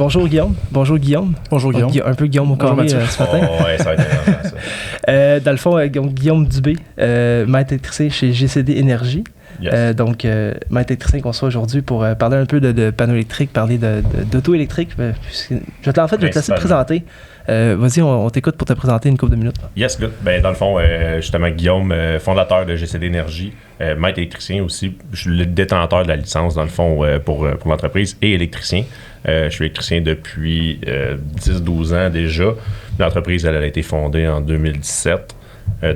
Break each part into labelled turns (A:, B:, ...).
A: Bonjour Guillaume. Bonjour Guillaume.
B: Bonjour Guillaume.
A: Un peu Guillaume au carré ce matin.
C: Ouais, ça va être intéressant ça.
A: Dans le fond, Guillaume Dubé, maître électricien chez GCD Énergie.
C: Yes.
A: Donc, maître électricien qu'on soit aujourd'hui pour parler un peu de panneaux électriques, parler d'auto électrique. Je vais te laisser te présenter. Vas-y, on t'écoute pour te présenter une couple de minutes.
C: Yes, good. Ben, dans le fond, justement, Guillaume, fondateur de GCD Énergie, maître électricien aussi. Je suis le détenteur de la licence, dans le fond, pour l'entreprise et électricien. Je suis électricien depuis 10-12 ans déjà. L'entreprise, elle a été fondée en 2017.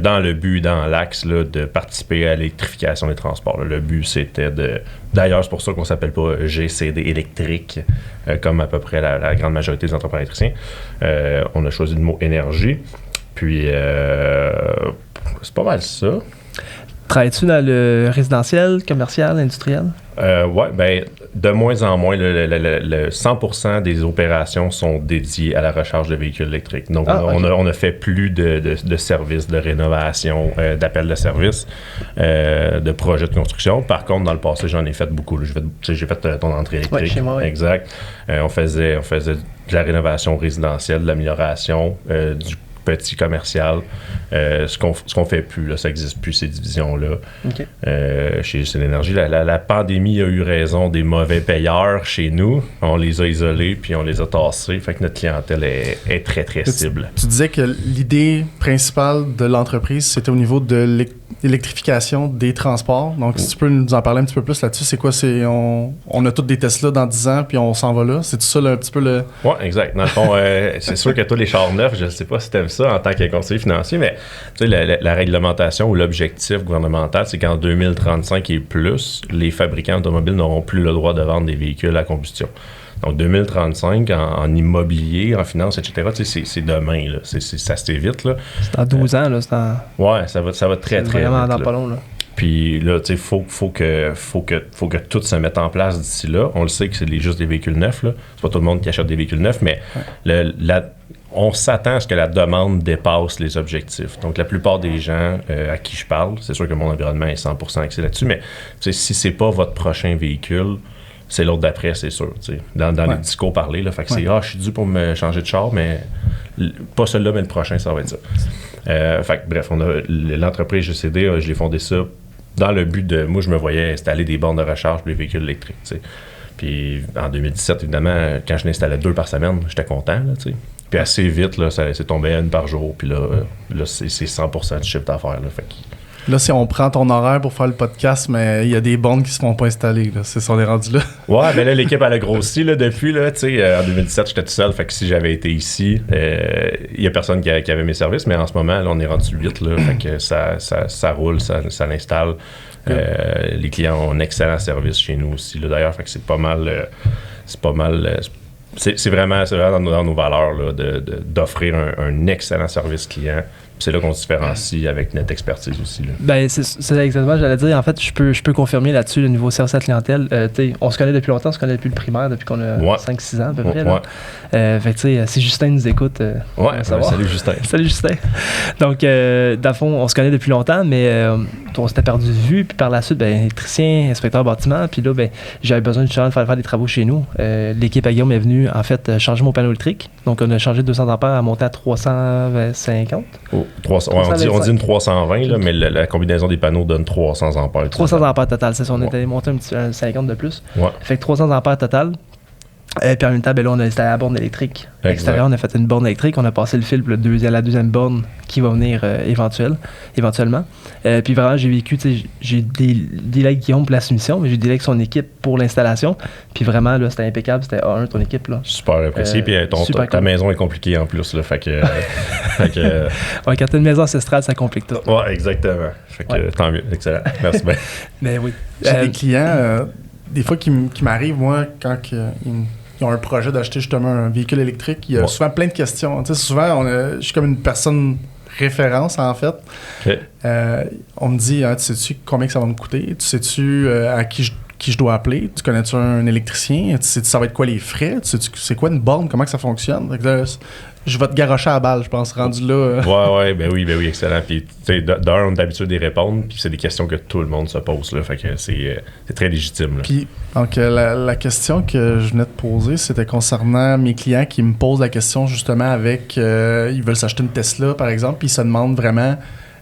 C: Dans le but, dans l'axe là, de participer à l'électrification des transports. Là. Le but, c'était de... D'ailleurs, c'est pour ça qu'on ne s'appelle pas GCD électrique, comme à peu près la grande majorité des entrepreneurs électriciens. On a choisi le mot énergie. Puis, c'est pas mal ça.
A: Travailles-tu dans le résidentiel, commercial, industriel?
C: Oui, ben de moins en moins, le 100% des opérations sont dédiées à la recharge de véhicules électriques. Donc, on a fait plus de services, de rénovation, d'appels de services, de projets de construction. Par contre, dans le passé, j'en ai fait beaucoup. J'ai fait ton entrée électrique.
A: Oui, chez moi, oui.
C: Exact. On faisait de la rénovation résidentielle, de l'amélioration, du petit commercial. Ce qu'on fait plus, là, ça n'existe plus, ces divisions-là.
A: Okay.
C: Chez l'énergie, la pandémie a eu raison des mauvais payeurs chez nous. On les a isolés, puis on les a tassés. Fait que notre clientèle est très, très cible.
B: Tu disais que l'idée principale de l'entreprise, c'était au niveau de l'électrification des transports. Donc, si tu peux nous en parler un petit peu plus là-dessus, c'est quoi? On a tous des Tesla dans 10 ans, puis on s'en va là. C'est tout ça, là, un petit peu le...
C: Oui, exact. Dans le fond, c'est sûr que tous les chars neufs, je ne sais pas si tu aimes ça en tant que conseiller financier, mais tu sais, la réglementation ou l'objectif gouvernemental, c'est qu'en 2035 et plus, les fabricants automobiles n'auront plus le droit de vendre des véhicules à combustion. Donc, 2035, en immobilier, en finance, etc., c'est demain, là. Ça se fait vite, là.
A: C'est dans 12 ans, là.
C: Ouais, ça va très, très
A: vraiment
C: vite.
A: Dans pas long, là.
C: Puis là, tu sais, faut que tout se mette en place d'ici là. On le sait que c'est juste des véhicules neufs, là. C'est pas tout le monde qui achète des véhicules neufs, mais on s'attend à ce que la demande dépasse les objectifs. Donc, la plupart des gens à qui je parle, c'est sûr que mon environnement est 100% axé là-dessus, mais si c'est pas votre prochain véhicule, c'est l'autre d'après, c'est sûr. Dans les discours parlés, là, fait que c'est « je suis dû pour me changer de char, mais pas celui-là, mais le prochain, ça va être ça. » Fait que bref, on a l'entreprise GCD, je l'ai fondé ça dans le but de... Moi, je me voyais installer des bornes de recharge pour les véhicules électriques, t'sais. Puis en 2017, évidemment, quand je l'installais 2 par semaine, j'étais content, là, tu sais. Puis assez vite, là, c'est tombé à 1 par jour. Puis là c'est 100% du chiffre d'affaires. Là, fait que...
B: Là, si on prend ton horaire pour faire le podcast, mais il y a des bornes qui se font pas installer. Là. C'est ça, on est rendu là.
C: Ouais, mais là, l'équipe, elle a grossi là, depuis. Là, en 2017, j'étais tout seul. Fait que si j'avais été ici, il y a personne qui avait mes services. Mais en ce moment, là, on est rendu 8. Là, fait que ça roule, ça l'installe. Les clients ont un excellent service chez nous aussi. Là, d'ailleurs, fait que c'est pas mal... C'est vraiment dans nos valeurs là, d'offrir un excellent service client. C'est là qu'on se différencie avec notre expertise aussi. Là.
A: Ben, c'est exactement, j'allais dire. En fait, je peux confirmer là-dessus le niveau service à la clientèle. On se connaît depuis longtemps, on se connaît depuis le primaire, depuis qu'on a 5-6 ans à peu près. Là. Fait que, si Justin nous écoute,
C: salut Justin.
A: Salut Justin. Donc, dans le fond, on se connaît depuis longtemps, mais on s'était perdu de vue. Puis par la suite, électricien, inspecteur bâtiment. Puis là, j'avais besoin de faire des travaux chez nous. L'équipe à Guillaume est venue, en fait, changer mon panneau électrique. Donc, on a changé de 200 ampères à monter à 350.
C: On dit une 320, là, mais la combinaison des panneaux donne 300 ampères.
A: 300 ampères total, c'est ça. On était monté un 50 de plus.
C: Ouais.
A: Fait que 300 ampères total. Puis en même temps, là, on a installé la borne électrique. À l'extérieur, on a fait une borne électrique. On a passé le fil pour la deuxième borne qui va venir éventuellement. Puis vraiment, j'ai vécu, j'ai délai avec Guillaume pour la soumission, mais j'ai délai avec son équipe pour l'installation. Puis vraiment, là, c'était impeccable. C'était A1, ton équipe. Là.
C: Super apprécié. Puis ta maison est compliquée en plus. Là, fait que,
A: ouais, quand t'as une maison ancestrale, ça complique tout.
C: Ouais, exactement. Fait que tant mieux. Excellent. Merci bien.
A: Mais oui.
B: J'ai des clients, des fois, qui m'arrivent, moi, quand ils ont un projet d'acheter justement un véhicule électrique, il y a souvent plein de questions. Tu sais, souvent, je suis comme une personne référence, en fait.
C: Okay.
B: On me dit, tu sais-tu combien que ça va me coûter? Tu sais-tu à qui qui je dois appeler? Tu connais-tu un électricien? Tu sais ça va être quoi les frais? Tu sais c'est quoi une borne? Comment que ça fonctionne? Fait que là, je vais te garrocher à la balle, je pense, rendu là.
C: Ouais, ben oui, excellent. Puis, tu sais, d'un, on est habitué d'y répondre, puis c'est des questions que tout le monde se pose, là. Fait que c'est très légitime, là.
B: Puis, donc, la question que je venais de poser, c'était concernant mes clients qui me posent la question, justement, avec... ils veulent s'acheter une Tesla, par exemple, puis ils se demandent vraiment...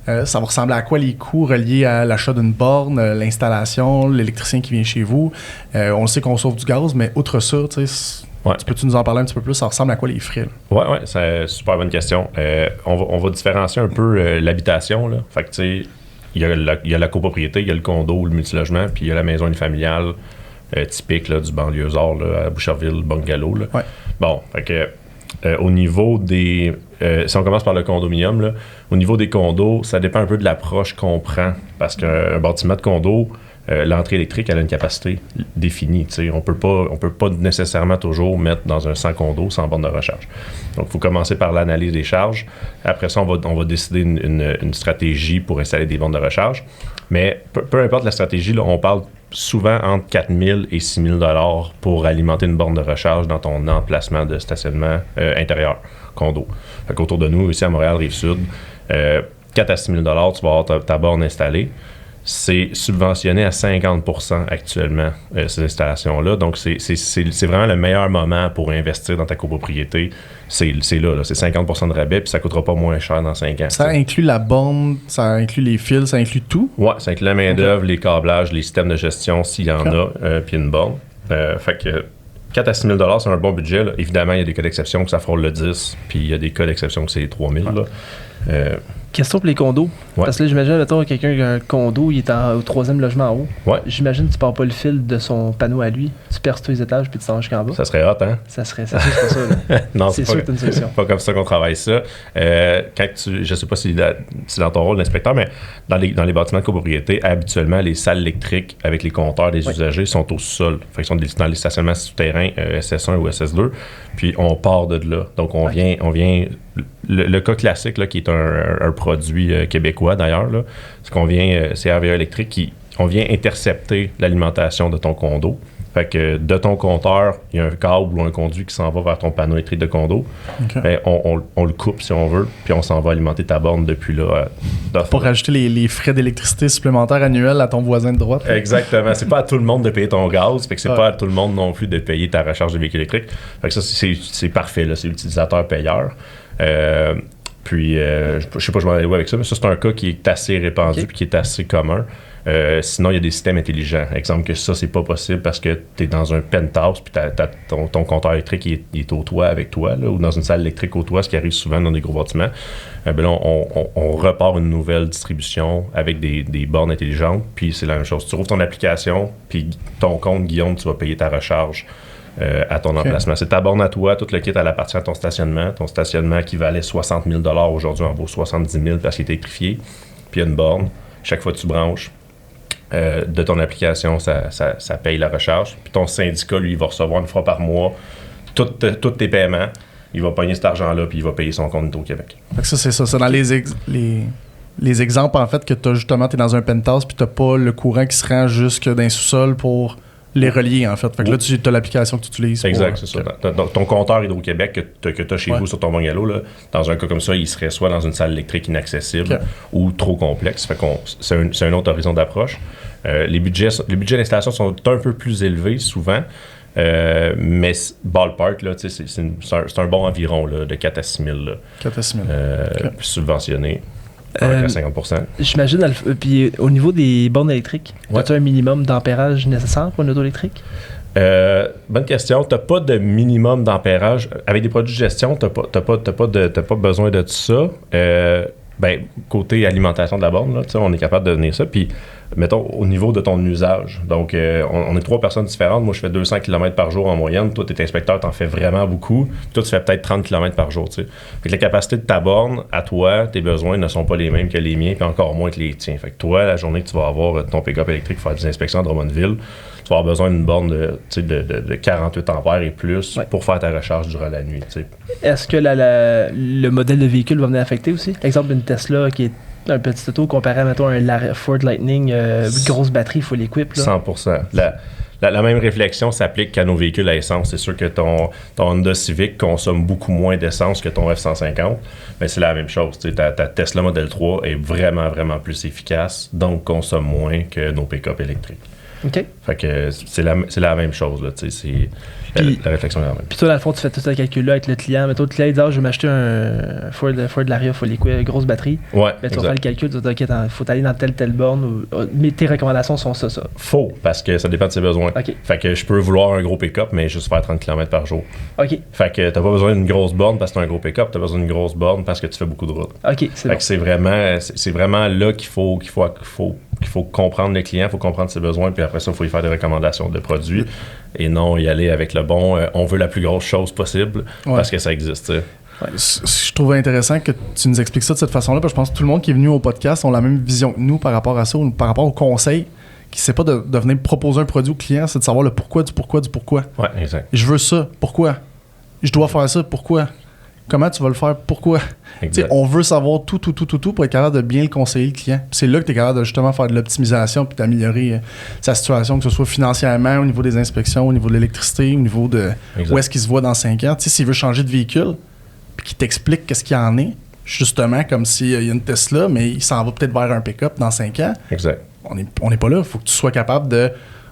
B: ça va ressembler à quoi les coûts reliés à l'achat d'une borne, l'installation, l'électricien qui vient chez vous. On le sait qu'on sauve du gaz, mais outre ça, tu sais... Ouais. Peux-tu nous en parler un petit peu plus? Ça ressemble à quoi les frais?
C: Ouais, c'est une super bonne question. On va différencier un peu l'habitation, là. Fait que, tu sais, il y a la copropriété, il y a le condo, le multilogement, puis il y a la maison unifamiliale typique là, du banlieusard, là, à Boucherville, bungalow, là.
B: Ouais.
C: Bon, fait que au niveau des... si on commence par le condominium, là, au niveau des condos, ça dépend un peu de l'approche qu'on prend. Parce qu'un bâtiment de condo... l'entrée électrique, elle a une capacité définie. T'sais. On peut pas nécessairement toujours mettre dans un 100 condos sans borne de recharge. Donc, il faut commencer par l'analyse des charges. Après ça, on va décider une stratégie pour installer des bornes de recharge. Mais peu importe la stratégie, là, on parle souvent entre 4 000 et 6 000 $ pour alimenter une borne de recharge dans ton emplacement de stationnement intérieur, condo. Fait qu'autour de nous, ici à Montréal, Rive-Sud, 4 à 6 000 $ tu vas avoir ta borne installée. C'est subventionné à 50% actuellement, ces installations-là. Donc, c'est vraiment le meilleur moment pour investir dans ta copropriété. C'est là, c'est 50% de rabais, puis ça ne coûtera pas moins cher dans 5 ans.
B: Ça inclut la borne, ça inclut les fils, ça inclut tout?
C: Oui, ça inclut la main-d'œuvre, les câblages, les systèmes de gestion, s'il y en a, puis une borne. Fait que 4 à 6 000 $, c'est un bon budget. Là. Évidemment, il y a des cas d'exception que ça frôle le 10, puis il y a des cas d'exception que c'est 3 000 $.
A: Question pour les condos.
C: Ouais.
A: Parce que là, j'imagine, mettons, quelqu'un qui a un condo, il est au 3e logement en haut.
C: Ouais.
A: J'imagine que tu pars pas le fil de son panneau à lui. Tu perces tous les étages puis tu t'en vas jusqu'en bas.
C: Ça serait hot, hein?
A: C'est sûr, c'est pas ça. Là.
C: Non,
A: c'est sûr que t'as une solution.
C: Pas comme ça qu'on travaille ça. Je sais pas si c'est dans ton rôle d'inspecteur, mais dans les bâtiments de copropriété, habituellement, les salles électriques avec les compteurs des usagers sont au sol. Fait qu'ils sont dans les stationnements souterrains SS1 ou SS2. Puis on part de là. Donc on vient le cas classique, là, qui est un produit québécois d'ailleurs, là, c'est qu'on vient, c'est RVA électrique, on vient intercepter l'alimentation de ton condo. Fait que de ton compteur, il y a un câble ou un conduit qui s'en va vers ton panneau électrique de condo. Okay. Ben, on le coupe si on veut, puis on s'en va alimenter ta borne depuis là.
B: Pour rajouter les frais d'électricité supplémentaires annuels à ton voisin de droite.
C: Exactement. C'est pas à tout le monde de payer ton gaz, fait que c'est pas à tout le monde non plus de payer ta recharge de véhicule électrique. Fait que ça, c'est parfait, là, c'est l'utilisateur-payeur. Puis, je sais pas, je m'en allais où avec ça, mais ça, c'est un cas qui est assez répandu puis qui est assez commun. Sinon, il y a des systèmes intelligents. Exemple que ça, c'est pas possible parce que tu es dans un penthouse puis ton compteur électrique il est au toit avec toi, là, ou dans une salle électrique au toit, ce qui arrive souvent dans des gros bâtiments. Ben là, on repart une nouvelle distribution avec des bornes intelligentes, puis c'est la même chose. Tu ouvres ton application, puis ton compte, Guillaume, tu vas payer ta recharge à ton emplacement. C'est ta borne à toi, tout le kit, elle appartient à ton stationnement. Ton stationnement qui valait 60 000 $ aujourd'hui en vaut 70 000 parce qu'il est électrifié. Puis il y a une borne. Chaque fois que tu branches de ton application, ça paye la recharge. Puis ton syndicat, lui, il va recevoir une fois par mois tous tes paiements. Il va pogner cet argent-là, puis il va payer son compte au Québec.
B: Ça, c'est ça. C'est dans les exemples, en fait, que tu es dans un penthouse, puis tu n'as pas le courant qui se rend jusque dans le sous-sol pour les relier, en fait. Fait que là, tu as l'application que tu utilises.
C: Exact, c'est ça. Ton compteur Hydro-Québec que tu as chez vous sur ton bungalow, là, dans un cas comme ça, il serait soit dans une salle électrique inaccessible ou trop complexe. Fait c'est un autre horizon d'approche. Les budgets d'installation sont un peu plus élevés, souvent. Mais ballpark, là, c'est un bon environ là, de 4 à 6 000. Là.
B: 4 à 6 000.
C: Subventionné. À 50%.
A: J'imagine, puis au niveau des bornes électriques, as-tu un minimum d'ampérage nécessaire pour une auto électrique?
C: Bonne question. Tu n'as pas de minimum d'ampérage. Avec des produits de gestion, tu n'as pas besoin de tout ça. Côté alimentation de la borne, là, on est capable de donner ça. Puis, mettons, au niveau de ton usage. Donc, on est 3 personnes différentes. Moi, je fais 200 km par jour en moyenne. Toi, tu es inspecteur, tu en fais vraiment beaucoup. Puis toi, tu fais peut-être 30 km par jour. Fait que la capacité de ta borne, à toi, tes besoins ne sont pas les mêmes que les miens, puis encore moins que les tiens. Fait que toi, la journée que tu vas avoir ton pick-up électrique pour faire des inspections à Drummondville, tu vas avoir besoin d'une borne de 48 ampères et plus pour faire ta recharge durant la nuit. T'sais.
A: Est-ce que le modèle de véhicule va venir affecter aussi? Exemple, une Tesla qui est Un petit auto comparé à, mettons, un Ford Lightning, grosse batterie, full equip.
C: 100%. La même réflexion s'applique qu'à nos véhicules à essence. C'est sûr que ton Honda Civic consomme beaucoup moins d'essence que ton F-150, mais c'est la même chose. Ta Tesla Model 3 est vraiment, vraiment plus efficace, donc consomme moins que nos pick-up électriques.
A: OK.
C: Fait que c'est la même chose. Là, la réflexion est la même.
A: Puis toi, dans le fond, tu fais tout ce calcul-là avec le client. Mettons, le client dit, je vais m'acheter un Ford Laria full equip, grosse batterie.
C: Ouais,
A: mais tu vas faire le calcul, tu vas dire, OK, faut aller dans telle borne. Mais tes recommandations sont ça.
C: Faux, parce que ça dépend de ses besoins.
A: OK.
C: Fait que je peux vouloir un gros pick-up, mais juste faire 30 km par jour.
A: OK.
C: Fait que t'as pas besoin d'une grosse borne parce que t'as un gros pick-up, t'as besoin d'une grosse borne parce que tu fais beaucoup de route.
A: OK, c'est bon.
C: Que c'est vraiment là qu'il faut comprendre le client, il faut comprendre ses besoins, puis après ça, il faut lui faire des recommandations de produits et non y aller avec le bon on veut la plus grosse chose possible parce que ça existe.
B: Ouais. Je trouvais intéressant que tu nous expliques ça de cette façon-là, parce que je pense que tout le monde qui est venu au podcast ont la même vision que nous par rapport à ça, ou par rapport au conseil, qui ne sait pas de venir proposer un produit au client, c'est de savoir le pourquoi du pourquoi du pourquoi.
C: Ouais, exact.
B: Je veux ça, pourquoi? Je dois faire ça, pourquoi? Comment tu vas le faire, pourquoi? On veut savoir tout pour être capable de bien le conseiller le client. Puis c'est là que tu es capable de justement faire de l'optimisation puis d'améliorer sa situation, que ce soit financièrement, au niveau des inspections, au niveau de l'électricité, au niveau de où est-ce qu'il se voit dans 5 ans. S'il veut changer de véhicule, puis qu'il t'explique qu'est-ce qu'il y en est, justement comme s'il y a une Tesla, mais il s'en va peut-être vers un pick-up dans 5 ans.
C: Exact.
B: On n'est pas là. Il faut que tu sois capable de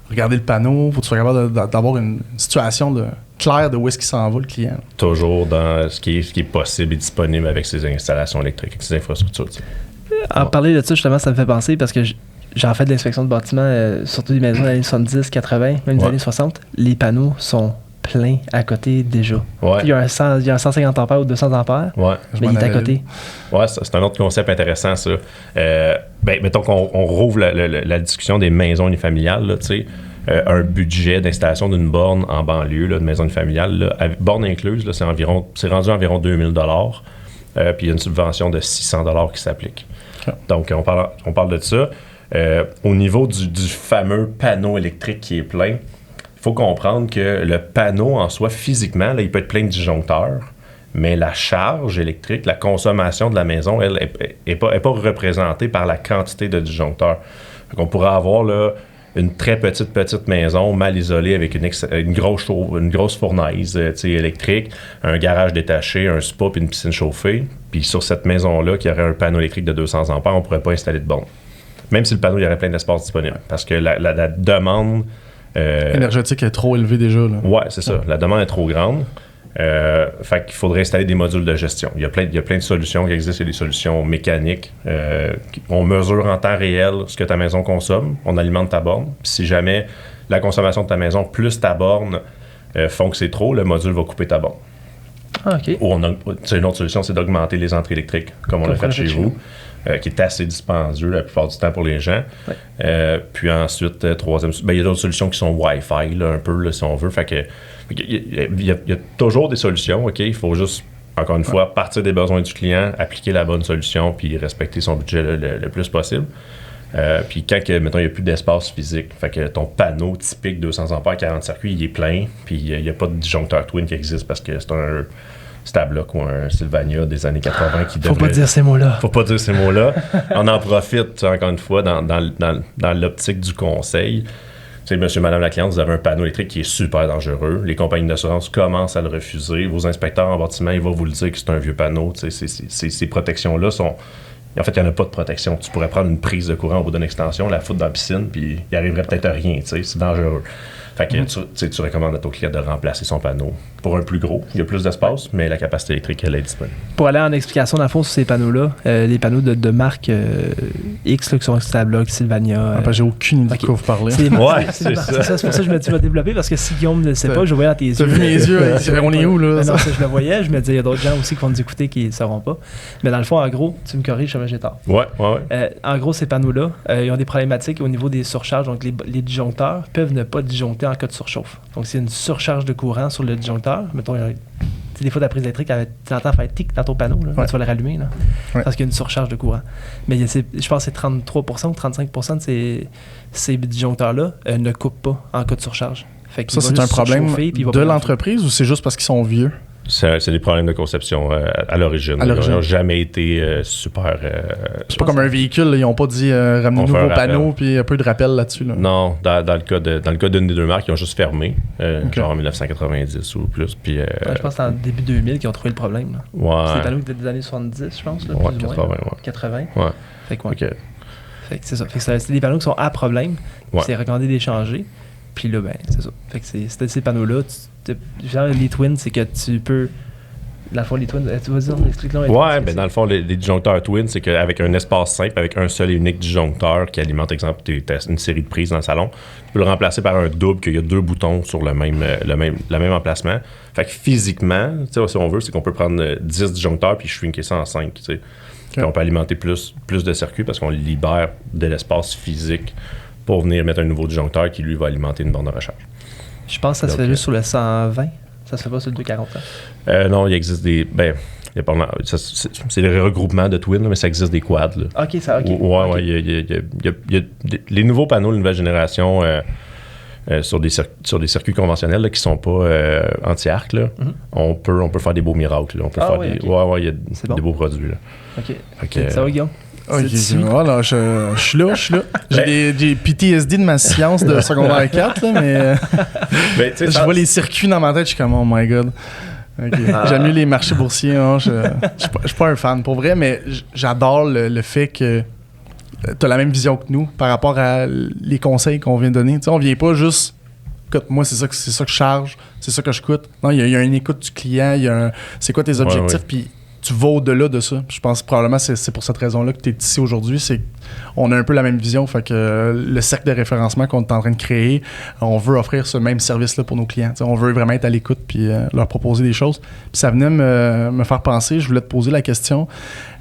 B: regarder le panneau, il faut que tu sois capable d'avoir une situation claire de où est-ce qu'il s'en va, le client.
C: Toujours dans ce qui est possible et disponible avec ces installations électriques, avec ces infrastructures.
A: En parler de ça, justement, ça me fait penser parce que j'en fais de l'inspection de bâtiments, surtout des maisons des années 70, 80, même des années 60. Les panneaux sont pleins à côté déjà.
C: Ouais.
A: Il y a un 150 ampères ou 200 ampères, mais il est à côté.
C: Ouais, c'est un autre concept intéressant, ça. Mettons qu'on rouvre la discussion des maisons unifamiliales, là, tu sais. Un budget d'installation d'une borne en banlieue, là, de maison unifamiliale, là, borne incluse, là, c'est rendu environ 2000 $. Puis il y a une subvention de 600 $ qui s'applique. Okay. Donc, on parle de ça. Au niveau du fameux panneau électrique qui est plein, il faut comprendre que le panneau en soi, physiquement, là, il peut être plein de disjoncteurs, mais la charge électrique, la consommation de la maison, elle n'est pas représentée par la quantité de disjoncteurs. Donc, on pourrait avoir là, une très petite maison mal isolée avec une grosse fournaise électrique, un garage détaché, un spa puis une piscine chauffée. Puis sur cette maison-là, qui aurait un panneau électrique de 200 ampères, on ne pourrait pas installer de borne. Même si le panneau, il y aurait plein d'espace disponible. Parce que la demande...
B: énergétique est trop élevée déjà.
C: Ouais, c'est ça. La demande est trop grande. Fait qu'il faudrait installer des modules de gestion. Il y a plein de solutions qui existent. Il y a des solutions mécaniques. On mesure en temps réel ce que ta maison consomme. On alimente ta borne. Puis si jamais la consommation de ta maison plus ta borne font que c'est trop, le module va couper ta borne.
A: Ah, OK.
C: Ou une autre solution, c'est d'augmenter les entrées électriques, comme on l'a fait chez vous. Qui est assez dispendieux la plupart du temps pour les gens. Ouais. Puis ensuite, troisième, il y a d'autres solutions qui sont Wi-Fi, là, un peu, là, si on veut. Fait que il y a toujours des solutions, OK? Il faut juste, encore une fois, partir des besoins du client, appliquer la bonne solution, puis respecter son budget le plus possible. Puis quand, mettons, il n'y a plus d'espace physique, fait que ton panneau typique 200 ampères, 40 circuits, il est plein, puis il n'y a pas de disjoncteur twin qui existe parce que c'est un Stablock ou un Sylvania des années 80 qui devrait...
A: Faut pas dire ces mots-là.
C: Faut pas dire ces mots-là. On en profite, encore une fois, dans l'optique du conseil. Tu sais, monsieur, madame la cliente, vous avez un panneau électrique qui est super dangereux. Les compagnies d'assurance commencent à le refuser. Vos inspecteurs en bâtiment, ils vont vous le dire que c'est un vieux panneau. Tu sais, ces protections-là sont... En fait, il n'y en a pas de protection. Tu pourrais prendre une prise de courant au bout d'une extension, la foutre dans la piscine, puis il arriverait peut-être à rien. Tu sais, c'est dangereux. Fait que tu recommandes à ton client de remplacer son panneau pour un plus gros. Il y a plus d'espace, mais la capacité électrique, elle est disponible.
A: Pour aller en explication, dans le fond, sur ces panneaux-là, les panneaux de marque X là, qui sont Stablock, Sylvania...
B: j'ai aucune idée de quoi vous parlez.
A: C'est ça. C'est pour ça que je me dis, je vais développer, parce que si Guillaume ne le sait pas, je le voyais dans tes yeux.
B: T'as vu mes yeux, on est où, là?
A: Non, je le voyais, je me disais, il y a d'autres gens aussi qui vont nous écouter qui ne sauront pas. Mais dans le fond, en gros, tu me corriges, j'ai tort.
C: Ouais.
A: En gros, ces panneaux-là, ils ont des problématiques au niveau des surcharges. Donc, les disjoncteurs peuvent ne pas disjoncter en cas de surchauffe. Donc, c'est une surcharge de courant sur le disjoncteur. Mettons, des fois, ta prise électrique, tu entends faire tic dans ton panneau. Là, tu vas le rallumer. Là, parce qu'il y a une surcharge de courant. Mais je pense que c'est 33% ou 35% de ces disjoncteurs-là ne coupent pas en cas de surcharge. Fait
B: ça, c'est un problème de l'entreprise ou c'est juste parce qu'ils sont vieux?
C: C'est des problèmes de conception à l'origine. Ils n'ont jamais été super...
B: c'est pas comme un véhicule, là, ils n'ont pas dit ramenez-nous vos panneaux puis un peu de rappel là-dessus. Là.
C: Non, dans le cas d'une des deux marques, ils ont juste fermé, genre en 1990 ou plus. Puis,
A: je pense que c'est en début 2000 qu'ils ont trouvé le problème. Là.
C: Ouais.
A: C'est des panneaux qui étaient des années 70, je pense. Là,
C: ouais,
A: plus
C: 80.
A: Ou moins,
C: ouais.
A: 80.
C: Ouais.
A: Fait que, ouais.
C: Okay.
A: Fait que c'est ça. Fait que c'est des panneaux qui sont à problème. Ouais. C'est recommandé d'échanger. Puis là, ben, c'est ça. Fait que c'est ces panneaux-là. Genre, les twins, c'est que tu peux. Dans le fond, les twins, tu vas dire, explique-le.
C: Ouais, ben dans le fond, les disjoncteurs twins, c'est qu'avec un espace simple, avec un seul et unique disjoncteur qui alimente, exemple, une série de prises dans le salon, tu peux le remplacer par un double, qu'il y a 2 boutons sur le même emplacement. Fait que physiquement, si on veut, c'est qu'on peut prendre 10 disjoncteurs puis shrinker ça en 5, tu sais. Puis on peut alimenter plus de circuits parce qu'on libère de l'espace physique pour venir mettre un nouveau disjoncteur qui, lui, va alimenter une borne de recharge.
A: Je pense que ça se fait juste sur le 120. Ça se fait pas sur le 240.
C: Non, il existe des... c'est le regroupement de twins, mais ça existe des quads. Là.
A: OK, ça, OK.
C: Ouais, il y a les nouveaux panneaux de nouvelle génération sur des circuits conventionnels là, qui sont pas anti-arc. Là. On peut faire des beaux miracles. Là. On peut faire des... Okay. Il y a des beaux produits. Là.
A: OK. Ça va, Guillaume?
B: Voilà, je suis là. J'ai des PTSD de ma science de secondaire 4, là, mais je vois les circuits dans ma tête, je suis comme, oh my god. Okay. J'aime mieux les marchés boursiers. Hein, je suis pas un fan, pour vrai, mais j'adore le fait que tu as la même vision que nous par rapport à les conseils qu'on vient de donner. T'sais, on vient pas juste... Écoute, moi, c'est ça que je charge, c'est ça que je coûte. Non, il y a une écoute du client, c'est quoi tes objectifs, puis tu vas au-delà de ça. Je pense que probablement c'est pour cette raison-là que tu es ici aujourd'hui. C'est qu'on a un peu la même vision. Fait que le cercle de référencement qu'on est en train de créer, on veut offrir ce même service-là pour nos clients. T'sais, on veut vraiment être à l'écoute puis leur proposer des choses. Puis ça venait me faire penser, je voulais te poser la question.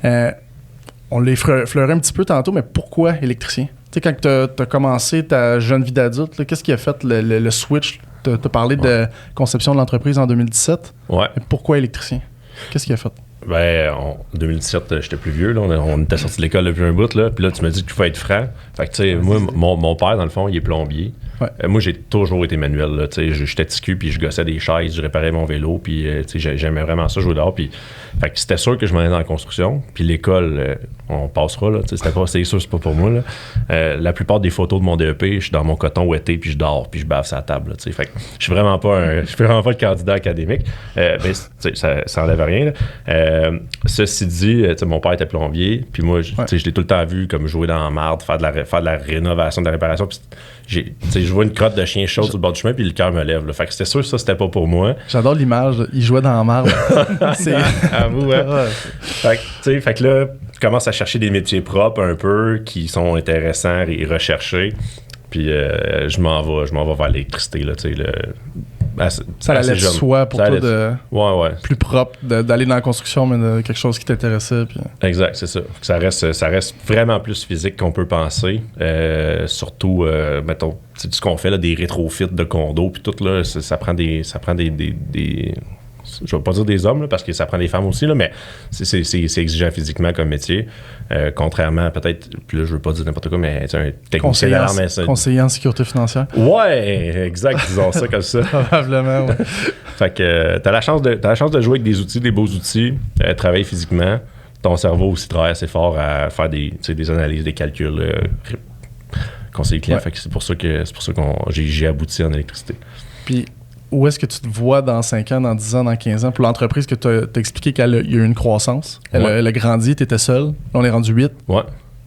B: On l'a effleuré un petit peu tantôt, mais pourquoi électricien? Tu sais, quand tu as commencé ta jeune vie d'adulte, là, qu'est-ce qui a fait le switch? Tu as parlé de conception de l'entreprise en 2017.
C: Ouais.
B: Mais pourquoi électricien? Qu'est-ce qui a fait?
C: Ben, en 2017, j'étais plus vieux. Là. On était sorti de l'école depuis un bout. Là. Puis là, tu me dis qu'il faut être franc. Fait que, tu sais, moi, mon père, dans le fond, il est plombier. Ouais. Moi, j'ai toujours été manuel. Là. J'étais ticu, puis je gossais des chaises, je réparais mon vélo, puis j'aimais vraiment ça, jouer dehors. Puis, fait que c'était sûr que je m'en allais dans la construction. Puis l'école, on passera. Là, c'est sûr, c'est pas pour moi. Là. La plupart des photos de mon DEP, je suis dans mon coton ouetté, puis je dors, puis je bave sur la table. Là, fait que je suis vraiment pas le candidat académique. Mais ça enlève rien. Ceci dit, mon père était plombier, puis moi, je l'ai tout le temps vu comme jouer dans la marde, faire de la rénovation, de la réparation. Puis je vois une crotte de chien chaude sur le bord du chemin, puis le cœur me lève. Là. Fait que c'était sûr que ça, c'était pas pour moi.
B: J'adore l'image. Il jouait dans la marde.
C: À vous, hein? Fait que là, tu commences à chercher des métiers propres un peu, qui sont intéressants et recherchés. Puis je m'en vais vers l'électricité, là, tu sais,
B: ça allait de soi pour toi de plus propre d'aller dans la construction, mais de quelque chose qui t'intéressait. Puis...
C: Exact, c'est ça. Ça reste vraiment plus physique qu'on peut penser. Surtout, mettons, ce qu'on fait, là, des rétrofits de condos, puis tout, là, ça prend des je vais pas dire des hommes, là, parce que ça prend des femmes aussi, là, mais c'est exigeant physiquement comme métier. Contrairement à peut-être, puis là, je veux pas dire n'importe quoi, mais un technicien d'alarme.
B: Conseiller en sécurité financière.
C: Ouais, exact, disons ça comme ça.
B: Probablement, ouais.
C: Fait que t'as la chance de jouer avec des outils, des beaux outils, travailler physiquement. Ton cerveau aussi travaille assez fort à faire des analyses, des calculs, conseiller client. Fait que c'est pour ça que j'ai abouti en électricité.
B: Puis où est-ce que tu te vois dans 5 ans, dans 10 ans, dans 15 ans? Pour l'entreprise que tu as expliqué qu'il y a eu une croissance, elle a grandi, tu étais seul. Là, on est rendu 8.
C: Ouais.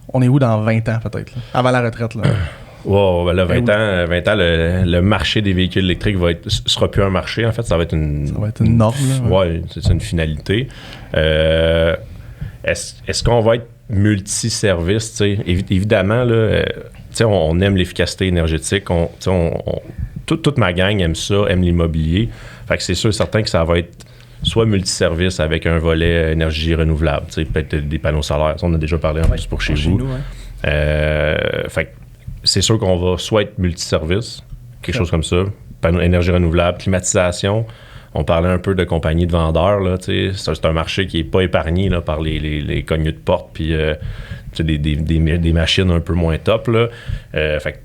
B: On est où dans 20 ans, peut-être? Là? Avant la retraite, là.
C: Wow, ben là, 20 ans, le marché des véhicules électriques sera plus un marché, en fait. Ça va être une
B: norme, là.
C: Ouais, c'est une finalité. Est-ce qu'on va être multi-service, tu sais? Évidemment, là, tu sais, on aime l'efficacité énergétique. Toute ma gang aime ça, aime l'immobilier. Fait que c'est sûr et certain que ça va être soit multiservice avec un volet énergie renouvelable, peut-être des panneaux solaires. Ça, on a déjà parlé en plus pour chez vous. Nous, fait que c'est sûr qu'on va soit être multiservice, quelque chose comme ça, panneaux énergie renouvelable, climatisation. On parlait un peu de compagnies de vendeurs. Là, c'est un marché qui n'est pas épargné là, par les cogneux de porte puis des machines un peu moins top. Là. Fait que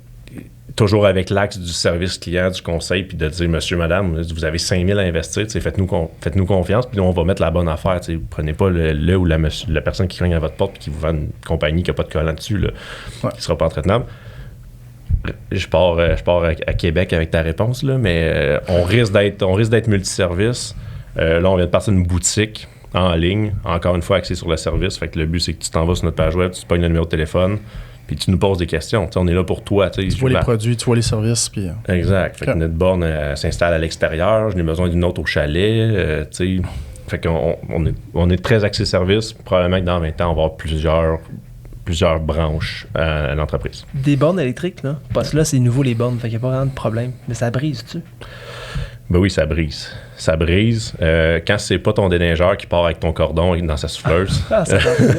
C: toujours avec l'axe du service client, du conseil, puis de dire, monsieur, madame, vous avez 5 000 à investir, faites-nous confiance, puis on va mettre la bonne affaire. Prenez pas le ou la personne qui cogne à votre porte et qui vous vend une compagnie qui n'a pas de collant dessus, là, qui ne sera pas entretenable. Je pars à Québec avec ta réponse, là, mais on risque d'être multiservice. Là, on vient de partir d'une boutique en ligne, encore une fois axée sur le service. Fait que le but, c'est que tu t'en vas sur notre page web, tu pognes le numéro de téléphone, puis tu nous poses des questions. T'sais, on est là pour toi.
B: Tu vois les produits, tu vois les services. Puis...
C: Exact. Fait que notre borne s'installe à l'extérieur. Je n'ai besoin d'une autre au chalet. Fait qu'on est très axé service. Probablement que dans 20 ans, on va avoir plusieurs branches à l'entreprise.
A: Des bornes électriques, là. Parce que là, c'est nouveau les bornes. Fait qu'il n'y a pas vraiment de problème. Mais ça brise-tu?
C: Ben oui, ça brise. Ça brise. Quand c'est pas ton déneigeur qui part avec ton cordon dans sa souffleuse.
A: Ça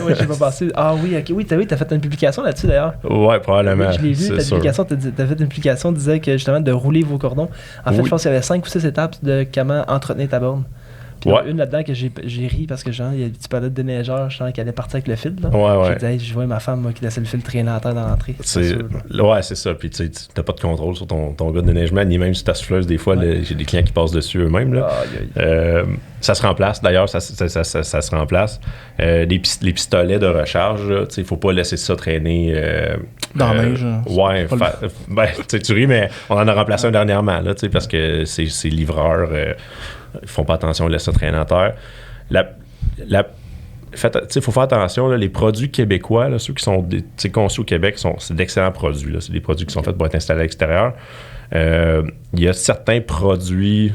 A: oui, j'ai pas pensé. Ah oui, ok. Oui, t'as fait une publication là-dessus d'ailleurs.
C: Ouais, probablement.
A: Oui, je l'ai vu, ta publication. T'as fait une publication qui disait que justement de rouler vos cordons. En fait, je pense qu'il y avait 5 ou 6 étapes de comment entretenir ta borne. Puis une là-dedans que j'ai ri parce que genre, il y a des petits palettes de déneigeur qui allait partir avec le fil. Là.
C: Ouais.
A: J'ai dit, je vois ma femme qui laissait le fil traîner à terre dans l'entrée.
C: Ouais, c'est ça. Puis tu n'as pas de contrôle sur ton gars de déneigement, ni même sur ta souffleuse. Des fois, j'ai des clients qui passent dessus eux-mêmes. Là. Ça se remplace. D'ailleurs, ça se remplace. Les pistolets de recharge, il ne faut pas laisser ça traîner.
B: Dans la neige.
C: Ouais. Tu ris, mais on en a remplacé un dernièrement là, parce que c'est livreurs. Ils font pas attention, ils laissent ça traîner à terre. Il faut faire attention, là, les produits québécois, là, ceux qui sont conçus au Québec, c'est d'excellents produits. Là. C'est des produits qui sont faits pour être installés à l'extérieur. Il y a certains produits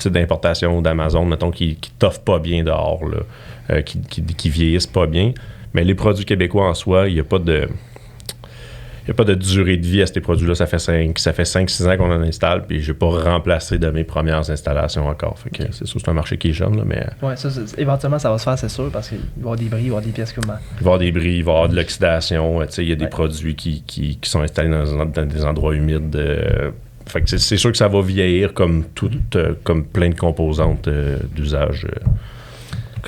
C: d'importation d'Amazon, mettons, qui t'offrent pas bien dehors, là, qui vieillissent pas bien. Mais les produits québécois en soi, il n'y a pas de durée de vie à ces produits-là. Ça fait 5-6 ans qu'on en installe, puis je n'ai pas remplacé de mes premières installations encore. Fait que c'est sûr, c'est un marché qui est jeune, là, mais...
A: Oui, éventuellement, ça va se faire, c'est sûr, parce qu'il va y avoir des bris, il va y avoir des pièces comme...
C: Il va y avoir des bris, il va y avoir de l'oxydation. Il y a des produits qui sont installés dans des endroits humides. Fait que c'est sûr que ça va vieillir comme plein de composantes d'usage.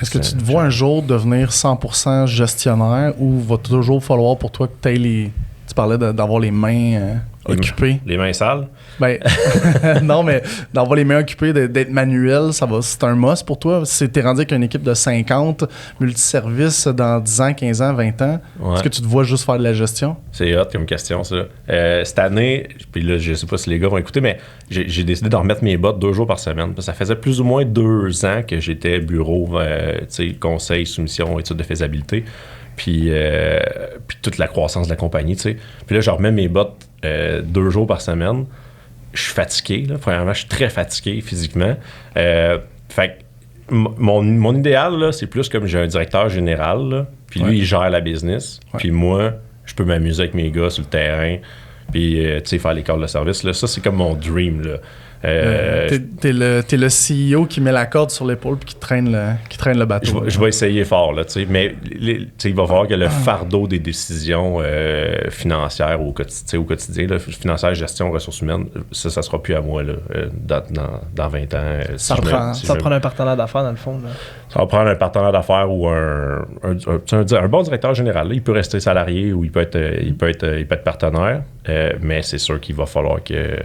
B: Est-ce que tu te vois un jour devenir 100% gestionnaire ou va toujours falloir pour toi que tu aies Tu parlais d'avoir les mains occupées.
C: Les mains sales?
B: Ben, non, mais d'avoir les mains occupées, d'être manuel, c'est un must pour toi. Si t'es rendu avec une équipe de 50, multiservices dans 10 ans, 15 ans, 20 ans, est-ce que tu te vois juste faire de la gestion?
C: C'est hot comme question, ça. Cette année, puis là, je sais pas si les gars vont écouter, mais j'ai décidé de remettre mes bottes 2 jours par semaine. Ça faisait plus ou moins 2 ans que j'étais bureau, conseil, soumission, études de faisabilité. Puis toute la croissance de la compagnie, tu sais. Puis là, je remets mes bottes 2 jours par semaine. Je suis fatigué, là. Premièrement, je suis très fatigué physiquement. Fait que mon idéal, là, c'est plus comme j'ai un directeur général, là, puis lui, il gère la business. Puis moi, je peux m'amuser avec mes gars sur le terrain, puis, tu sais, faire les calls de service. Là. Ça, c'est comme mon dream, là.
B: T'es le CEO qui met la corde sur l'épaule puis qui traîne le bateau.
C: Je vais essayer fort, là, mais il va falloir que le fardeau des décisions financières au quotidien, là, financière, gestion, ressources humaines, ça sera plus à moi là, dans 20 ans.
A: Ça va prendre un partenaire d'affaires, dans le fond. Là.
C: Ça va prendre un partenaire d'affaires ou un bon directeur général. Là. Il peut rester salarié ou il peut être partenaire, mais c'est sûr qu'il va falloir que